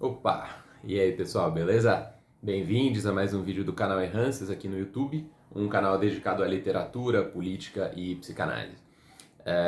Opa! E aí pessoal, beleza? Bem-vindos a mais um vídeo do canal Errances aqui no YouTube, um canal dedicado à literatura, política e psicanálise.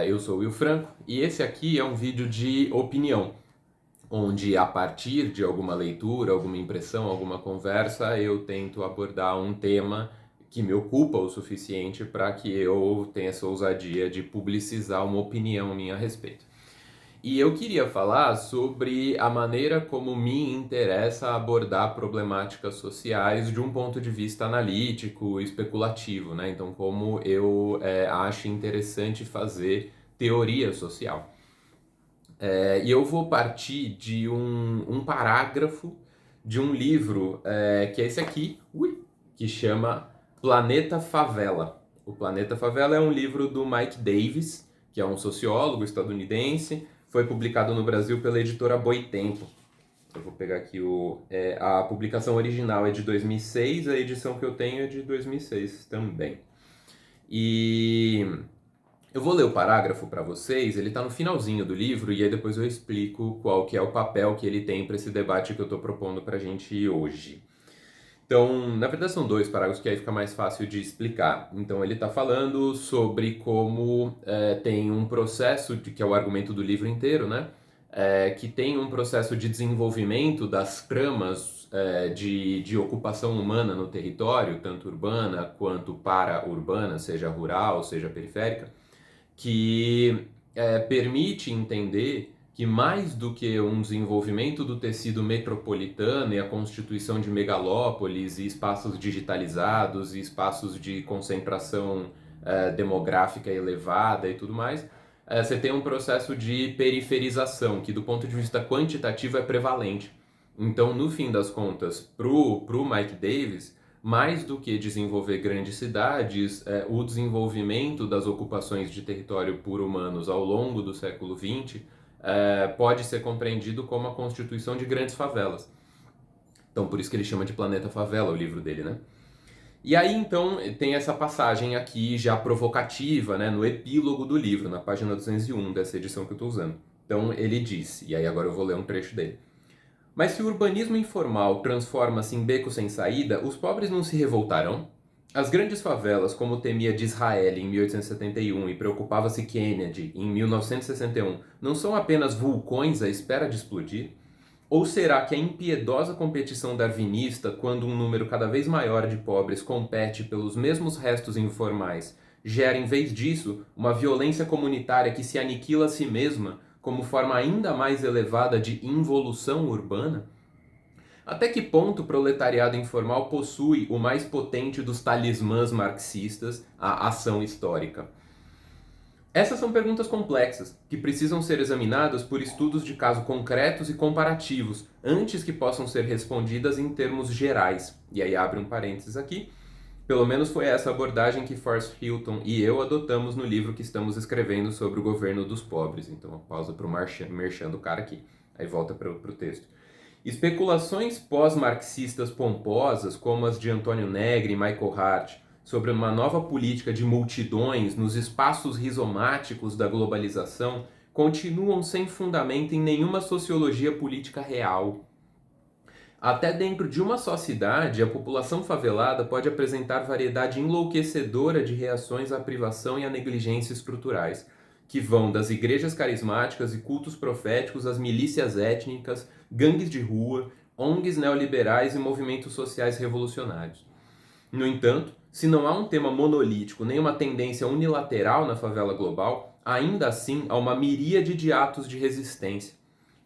Eu sou o Will Franco e esse aqui é um vídeo de opinião, onde a partir de alguma leitura, alguma impressão, alguma conversa, eu tento abordar um tema que me ocupa o suficiente para que eu tenha essa ousadia de publicizar uma opinião minha a respeito. E eu queria falar sobre a maneira como me interessa abordar problemáticas sociais de um ponto de vista analítico, especulativo, né? Então, como eu acho interessante fazer teoria social. E eu vou partir de um parágrafo de um livro que é esse aqui, que chama Planeta Favela. O Planeta Favela é um livro do Mike Davis, que é um sociólogo estadunidense, foi publicado no Brasil pela editora Boitempo. Eu vou pegar aqui a publicação original é de 2006, a edição que eu tenho é de 2006 também. E eu vou ler o parágrafo para vocês, ele está no finalzinho do livro e aí depois eu explico qual que é o papel que ele tem para esse debate que eu estou propondo para a gente hoje. Então, na verdade são dois parágrafos que aí fica mais fácil de explicar. Então ele está falando sobre como tem um processo, que é o argumento do livro inteiro, né? Que tem um processo de desenvolvimento das tramas de ocupação humana no território, tanto urbana quanto para-urbana, seja rural, seja periférica, que permite entender que mais do que um desenvolvimento do tecido metropolitano e a constituição de megalópolis e espaços digitalizados e espaços de concentração demográfica elevada e tudo mais, você tem um processo de periferização que do ponto de vista quantitativo é prevalente. Então, no fim das contas, pro Mike Davis, mais do que desenvolver grandes cidades, o desenvolvimento das ocupações de território por humanos ao longo do século XX pode ser compreendido como a constituição de grandes favelas. Então, por isso que ele chama de Planeta Favela, o livro dele, né? E aí, então, tem essa passagem aqui já provocativa, né, no epílogo do livro, na página 201 dessa edição que eu estou usando. Então, ele diz, e aí agora eu vou ler um trecho dele. Mas se o urbanismo informal transforma-se em beco sem saída, os pobres não se revoltarão? As grandes favelas, como temia Disraeli em 1871 e preocupava-se Kennedy em 1961, não são apenas vulcões à espera de explodir? Ou será que a impiedosa competição darwinista, quando um número cada vez maior de pobres compete pelos mesmos restos informais, gera, em vez disso, uma violência comunitária que se aniquila a si mesma como forma ainda mais elevada de involução urbana? Até que ponto o proletariado informal possui o mais potente dos talismãs marxistas, a ação histórica? Essas são perguntas complexas, que precisam ser examinadas por estudos de caso concretos e comparativos, antes que possam ser respondidas em termos gerais. E aí abre um parênteses aqui. Pelo menos foi essa abordagem que Forrest Hilton e eu adotamos no livro que estamos escrevendo sobre o governo dos pobres. Então, pausa para o merchan do cara aqui. Aí volta para o texto. Especulações pós-marxistas pomposas, como as de Antônio Negri e Michael Hart, sobre uma nova política de multidões nos espaços rizomáticos da globalização, continuam sem fundamento em nenhuma sociologia política real. Até dentro de uma só cidade, a população favelada pode apresentar variedade enlouquecedora de reações à privação e à negligência estruturais, que vão das igrejas carismáticas e cultos proféticos às milícias étnicas, gangues de rua, ONGs neoliberais e movimentos sociais revolucionários. No entanto, se não há um tema monolítico nem uma tendência unilateral na favela global, ainda assim há uma miríade de atos de resistência.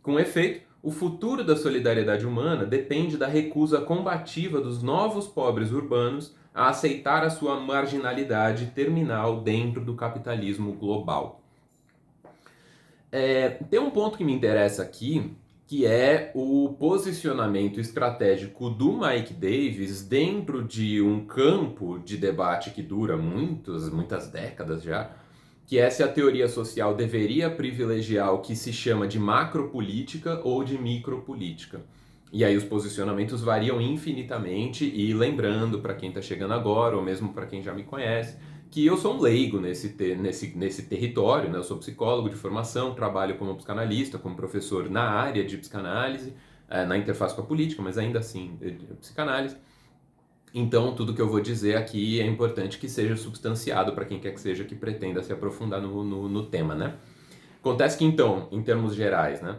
Com efeito, o futuro da solidariedade humana depende da recusa combativa dos novos pobres urbanos a aceitar a sua marginalidade terminal dentro do capitalismo global. Tem um ponto que me interessa aqui, que é o posicionamento estratégico do Mike Davis dentro de um campo de debate que dura muitas décadas já, que é se a teoria social deveria privilegiar o que se chama de macropolítica ou de micropolítica. E aí os posicionamentos variam infinitamente, e lembrando para quem está chegando agora, ou mesmo para quem já me conhece, que eu sou um leigo nesse território, né? Eu sou psicólogo de formação, trabalho como psicanalista, como professor na área de psicanálise, na interface com a política, mas ainda assim psicanálise. Então, tudo que eu vou dizer aqui é importante que seja substanciado para quem quer que seja que pretenda se aprofundar no tema, né? Acontece que, então, em termos gerais, né,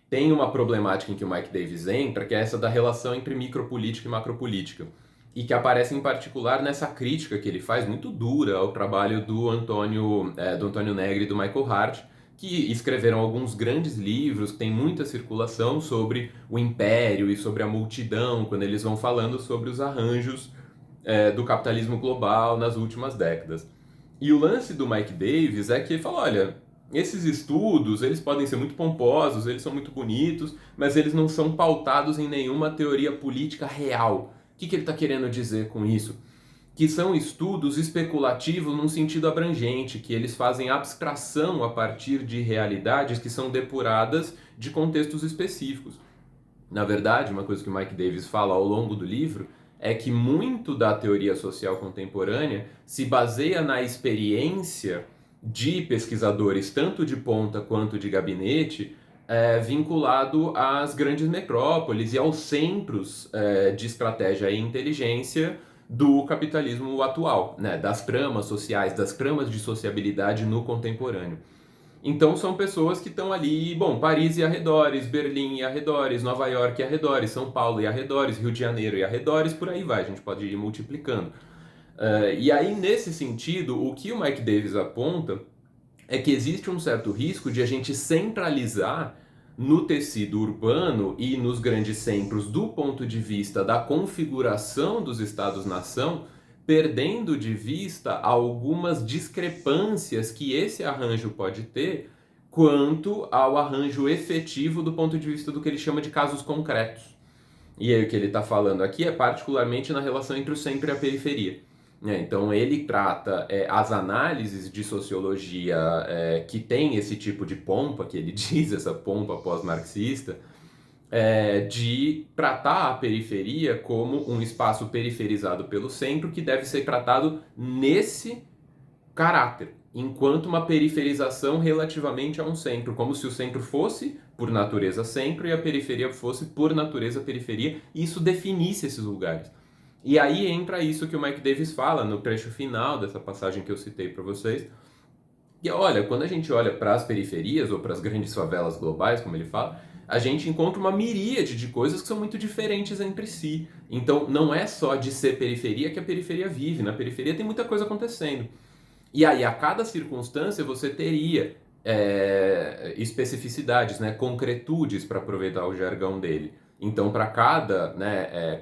tem uma problemática em que o Mike Davis entra, que é essa da relação entre micropolítica e macropolítica, e que aparece em particular nessa crítica que ele faz muito dura ao trabalho do Antônio Negri e do Michael Hart, que escreveram alguns grandes livros, que tem muita circulação sobre o império e sobre a multidão, quando eles vão falando sobre os arranjos do capitalismo global nas últimas décadas. E o lance do Mike Davis é que ele fala, olha, esses estudos, eles podem ser muito pomposos, eles são muito bonitos, mas eles não são pautados em nenhuma teoria política real. O que ele está querendo dizer com isso? Que são estudos especulativos num sentido abrangente, que eles fazem abstração a partir de realidades que são depuradas de contextos específicos. Na verdade, uma coisa que o Mike Davis fala ao longo do livro é que muito da teoria social contemporânea se baseia na experiência de pesquisadores, tanto de ponta quanto de gabinete, vinculado às grandes metrópoles e aos centros de estratégia e inteligência do capitalismo atual, né? Das tramas sociais, das tramas de sociabilidade no contemporâneo. Então são pessoas que estão ali, bom, Paris e arredores, Berlim e arredores, Nova York e arredores, São Paulo e arredores, Rio de Janeiro e arredores, por aí vai, a gente pode ir multiplicando. E aí, nesse sentido, o que o Mike Davis aponta é que existe um certo risco de a gente centralizar no tecido urbano e nos grandes centros do ponto de vista da configuração dos estados-nação, perdendo de vista algumas discrepâncias que esse arranjo pode ter quanto ao arranjo efetivo do ponto de vista do que ele chama de casos concretos. E aí o que ele está falando aqui é particularmente na relação entre o centro e a periferia. Então ele trata as análises de sociologia que tem esse tipo de pompa, que ele diz, essa pompa pós-marxista, de tratar a periferia como um espaço periferizado pelo centro que deve ser tratado nesse caráter, enquanto uma periferização relativamente a um centro, como se o centro fosse, por natureza, centro e a periferia fosse, por natureza, periferia, e isso definisse esses lugares. E aí entra isso que o Mike Davis fala no trecho final dessa passagem que eu citei para vocês. E olha, quando a gente olha para as periferias ou para as grandes favelas globais, como ele fala, a gente encontra uma miríade de coisas que são muito diferentes entre si. Então não é só de ser periferia que a periferia vive. Na periferia tem muita coisa acontecendo. E aí, a cada circunstância, você teria especificidades, né, concretudes, para aproveitar o jargão dele. Então, para cada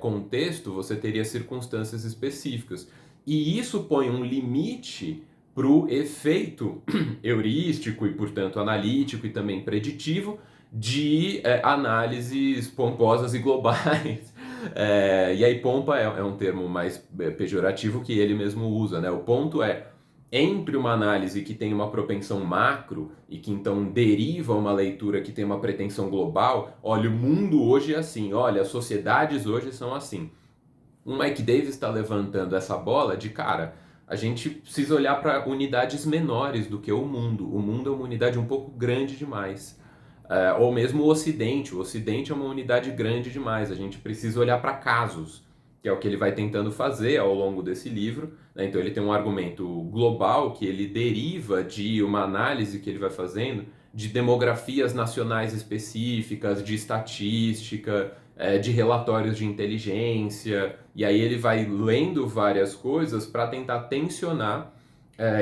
contexto, você teria circunstâncias específicas. E isso põe um limite para o efeito heurístico e, portanto, analítico e também preditivo de análises pomposas e globais. E aí, pompa é um termo mais pejorativo que ele mesmo usa, né? O ponto é, entre uma análise que tem uma propensão macro e que então deriva uma leitura que tem uma pretensão global, olha, o mundo hoje é assim, olha, as sociedades hoje são assim. O Mike Davis está levantando essa bola de cara, a gente precisa olhar para unidades menores do que o mundo. O mundo é uma unidade um pouco grande demais. Ou mesmo o Ocidente é uma unidade grande demais, a gente precisa olhar para casos, que é o que ele vai tentando fazer ao longo desse livro, né? Então ele tem um argumento global que ele deriva de uma análise que ele vai fazendo de demografias nacionais específicas, de estatística, de relatórios de inteligência, e aí ele vai lendo várias coisas para tentar tensionar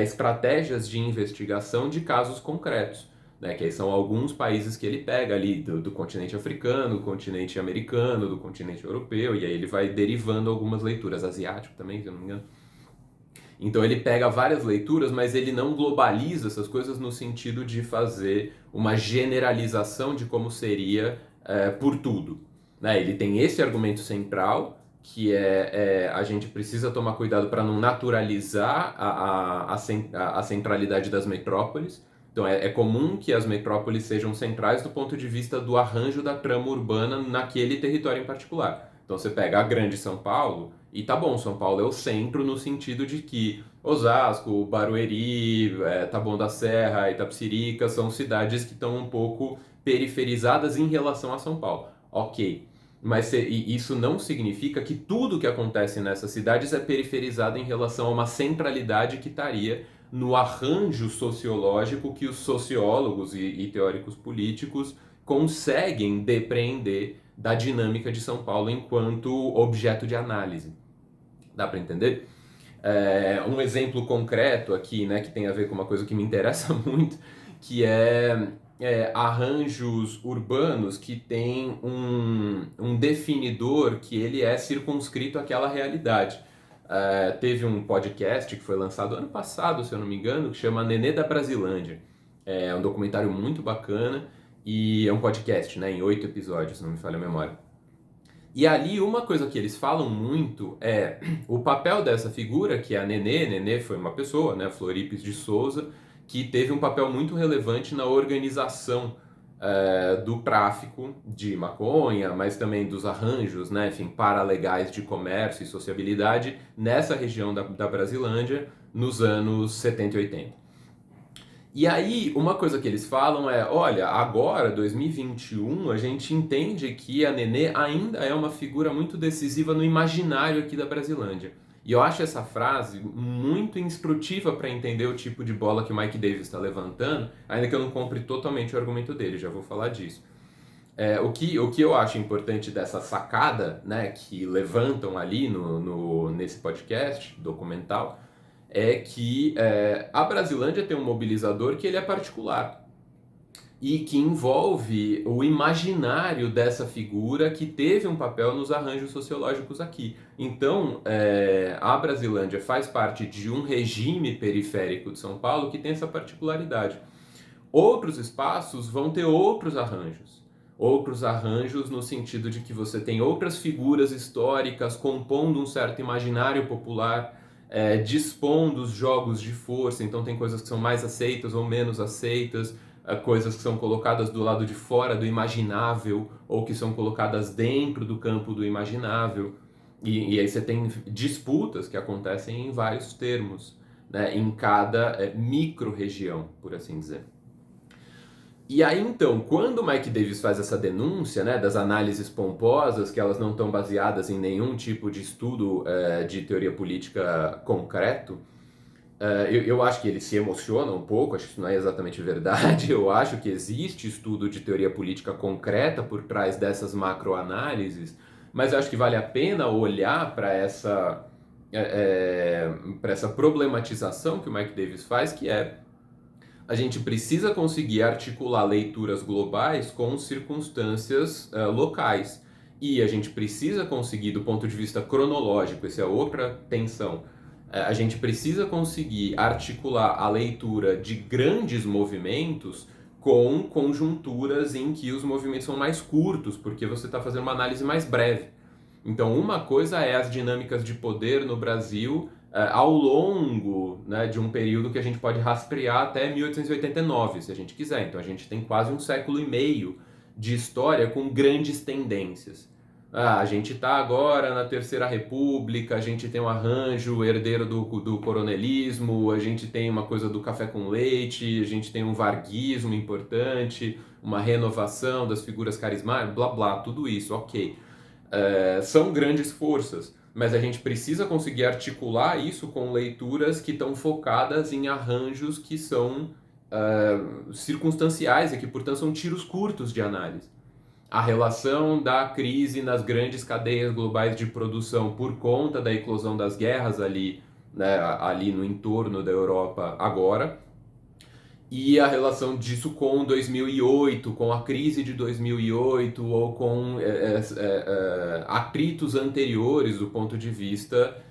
estratégias de investigação de casos concretos. Né, que são alguns países que ele pega ali do continente africano, do continente americano, do continente europeu, e aí ele vai derivando algumas leituras, asiático também, se eu não me engano. Então ele pega várias leituras, mas ele não globaliza essas coisas no sentido de fazer uma generalização de como seria por tudo. Né? Ele tem esse argumento central, que a gente precisa tomar cuidado para não naturalizar a centralidade das metrópoles. Então é comum que as metrópoles sejam centrais do ponto de vista do arranjo da trama urbana naquele território em particular. Então você pega a grande São Paulo e tá bom, São Paulo é o centro no sentido de que Osasco, Barueri, Taboão da Serra, Itapecerica são cidades que estão um pouco periferizadas em relação a São Paulo. Ok. Mas isso não significa que tudo que acontece nessas cidades é periferizado em relação a uma centralidade que estaria no arranjo sociológico que os sociólogos e teóricos políticos conseguem depreender da dinâmica de São Paulo enquanto objeto de análise. Dá para entender? Um exemplo concreto aqui, né, que tem a ver com uma coisa que me interessa muito, que é arranjos urbanos que tem um definidor que ele é circunscrito àquela realidade. Teve um podcast que foi lançado ano passado, se eu não me engano, que chama Nenê da Brasilândia. É um documentário muito bacana e é um podcast, né, em 8 episódios, se não me falha a memória. E ali uma coisa que eles falam muito é o papel dessa figura, que é a Nenê. Nenê foi uma pessoa, né, Floripes de Souza, que teve um papel muito relevante na organização do tráfico de maconha, mas também dos arranjos, né, enfim, paralegais de comércio e sociabilidade nessa região da Brasilândia nos anos 70 e 80. E aí, uma coisa que eles falam é, olha, agora, 2021, a gente entende que a Nenê ainda é uma figura muito decisiva no imaginário aqui da Brasilândia. E eu acho essa frase muito instrutiva para entender o tipo de bola que o Mike Davis está levantando, ainda que eu não compre totalmente o argumento dele, já vou falar disso. O que eu acho importante dessa sacada, né, que levantam ali nesse podcast documental, é que a Brasilândia tem um mobilizador que ele é particular e que envolve o imaginário dessa figura que teve um papel nos arranjos sociológicos aqui. Então, a Brasilândia faz parte de um regime periférico de São Paulo que tem essa particularidade. Outros espaços vão ter outros arranjos. Outros arranjos no sentido de que você tem outras figuras históricas compondo um certo imaginário popular, dispondo os jogos de força, então tem coisas que são mais aceitas ou menos aceitas, coisas que são colocadas do lado de fora do imaginável ou que são colocadas dentro do campo do imaginável. E aí você tem disputas que acontecem em vários termos, né, em cada micro-região, por assim dizer. E aí então, quando o Mike Davis faz essa denúncia, né, das análises pomposas, que elas não estão baseadas em nenhum tipo de estudo de teoria política concreto, eu acho que ele se emociona um pouco, acho que isso não é exatamente verdade, eu acho que existe estudo de teoria política concreta por trás dessas macroanálises, mas eu acho que vale a pena olhar para essa problematização que o Mike Davis faz, que é a gente precisa conseguir articular leituras globais com circunstâncias locais. E a gente precisa conseguir, do ponto de vista cronológico, essa é outra tensão, a gente precisa conseguir articular a leitura de grandes movimentos com conjunturas em que os movimentos são mais curtos, porque você está fazendo uma análise mais breve. Então, uma coisa é as dinâmicas de poder no Brasil ao longo, né, de um período que a gente pode rastrear até 1889, se a gente quiser. Então, a gente tem quase um século e meio de história com grandes tendências. A gente está agora na Terceira República, a gente tem um arranjo herdeiro do coronelismo, a gente tem uma coisa do café com leite, a gente tem um varguismo importante, uma renovação das figuras carismáticas, blá blá, tudo isso, ok. São grandes forças, mas a gente precisa conseguir articular isso com leituras que estão focadas em arranjos que são circunstanciais e que, portanto, são tiros curtos de análise. A relação da crise nas grandes cadeias globais de produção por conta da eclosão das guerras ali, né, ali no entorno da Europa agora, e a relação disso com 2008, com a crise de 2008 ou com atritos anteriores do ponto de vista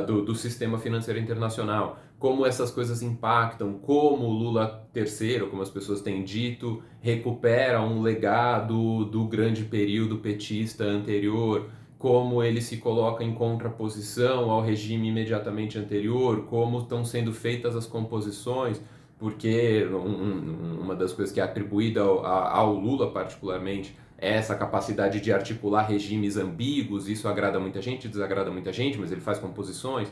do sistema financeiro internacional. Como essas coisas impactam, como o Lula III, como as pessoas têm dito, recupera um legado do grande período petista anterior, como ele se coloca em contraposição ao regime imediatamente anterior, como estão sendo feitas as composições, porque uma das coisas que é atribuída ao Lula particularmente é essa capacidade de articular regimes ambíguos. Isso agrada muita gente, desagrada muita gente, mas ele faz composições.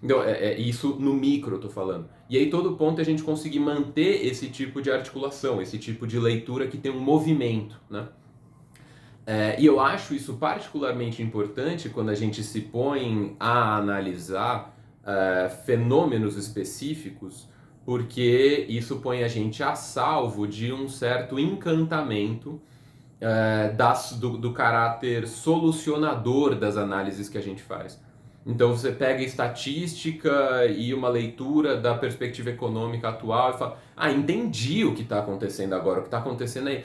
Então, isso no micro eu tô falando. E aí todo ponto é a gente conseguir manter esse tipo de articulação, esse tipo de leitura que tem um movimento, né? E eu acho isso particularmente importante quando a gente se põe a analisar fenômenos específicos, porque isso põe a gente a salvo de um certo encantamento do caráter solucionador das análises que a gente faz. Então você pega estatística e uma leitura da perspectiva econômica atual e fala, entendi o que está acontecendo agora, o que está acontecendo aí.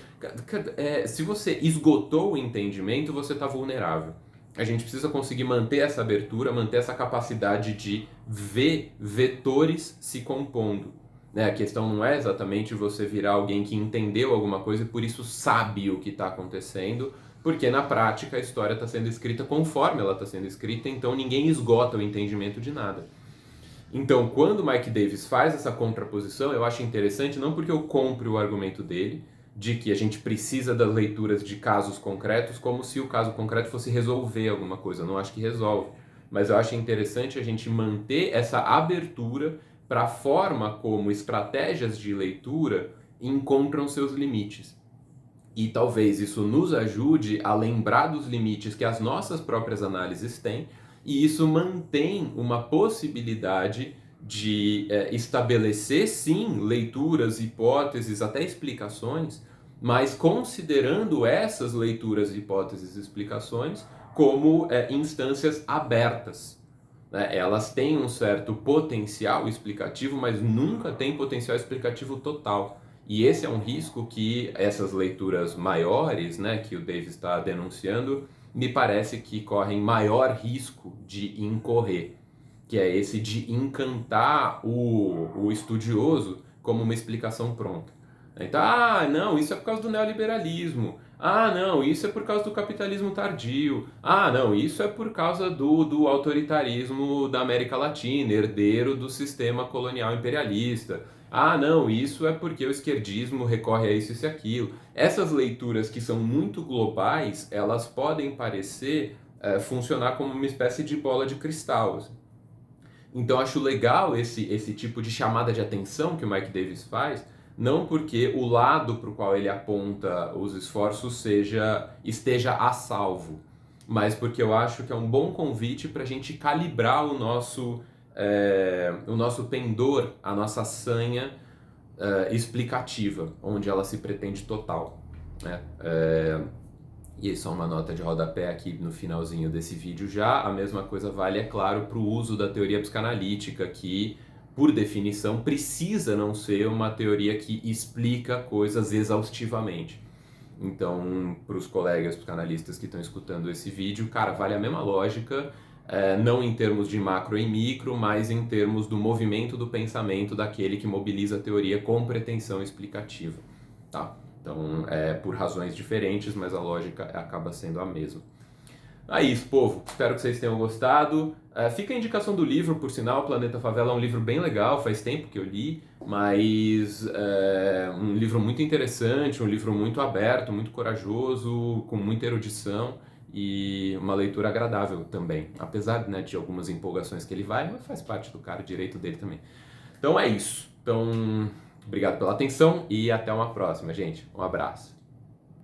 Se você esgotou o entendimento, você está vulnerável. A gente precisa conseguir manter essa abertura, manter essa capacidade de ver vetores se compondo. Né? A questão não é exatamente você virar alguém que entendeu alguma coisa e por isso sabe o que está acontecendo, porque na prática a história está sendo escrita conforme ela está sendo escrita, então ninguém esgota o entendimento de nada. Então, quando Mike Davis faz essa contraposição, eu acho interessante, não porque eu compre o argumento dele, de que a gente precisa das leituras de casos concretos, como se o caso concreto fosse resolver alguma coisa. Eu não acho que resolve. Mas eu acho interessante a gente manter essa abertura para a forma como estratégias de leitura encontram seus limites. E talvez isso nos ajude a lembrar dos limites que as nossas próprias análises têm, e isso mantém uma possibilidade de estabelecer, sim, leituras, hipóteses, até explicações, mas considerando essas leituras, hipóteses e explicações como instâncias abertas. Né? Elas têm um certo potencial explicativo, mas nunca têm potencial explicativo total. E esse é um risco que essas leituras maiores, né, que o Davis está denunciando, me parece que correm maior risco de incorrer, que é esse de encantar o estudioso como uma explicação pronta. Então, não, isso é por causa do neoliberalismo. Não, isso é por causa do capitalismo tardio. Não, isso é por causa do autoritarismo da América Latina, herdeiro do sistema colonial imperialista. Não, isso é porque o esquerdismo recorre a isso e aquilo. Essas leituras que são muito globais, elas podem parecer funcionar como uma espécie de bola de cristal. Assim. Então acho legal esse tipo de chamada de atenção que o Mike Davis faz, não porque o lado para o qual ele aponta os esforços esteja a salvo, mas porque eu acho que é um bom convite para a gente calibrar o nosso pendor, a nossa sanha explicativa, onde ela se pretende total. Né? E só uma nota de rodapé aqui no finalzinho desse vídeo já. A mesma coisa vale, é claro, para o uso da teoria psicanalítica, que, por definição, precisa não ser uma teoria que explica coisas exaustivamente. Então, para os colegas psicanalistas que estão escutando esse vídeo, cara, vale a mesma lógica, não em termos de macro e micro, mas em termos do movimento do pensamento daquele que mobiliza a teoria com pretensão explicativa, tá? Então, por razões diferentes, mas a lógica acaba sendo a mesma. É isso, povo. Espero que vocês tenham gostado. Fica a indicação do livro, por sinal. Planeta Favela é um livro bem legal, faz tempo que eu li, mas um livro muito interessante, um livro muito aberto, muito corajoso, com muita erudição e uma leitura agradável também. Apesar, né, de algumas empolgações que ele vai, mas faz parte do cara, direito dele também. Então é isso. Então, obrigado pela atenção e até uma próxima, gente. Um abraço.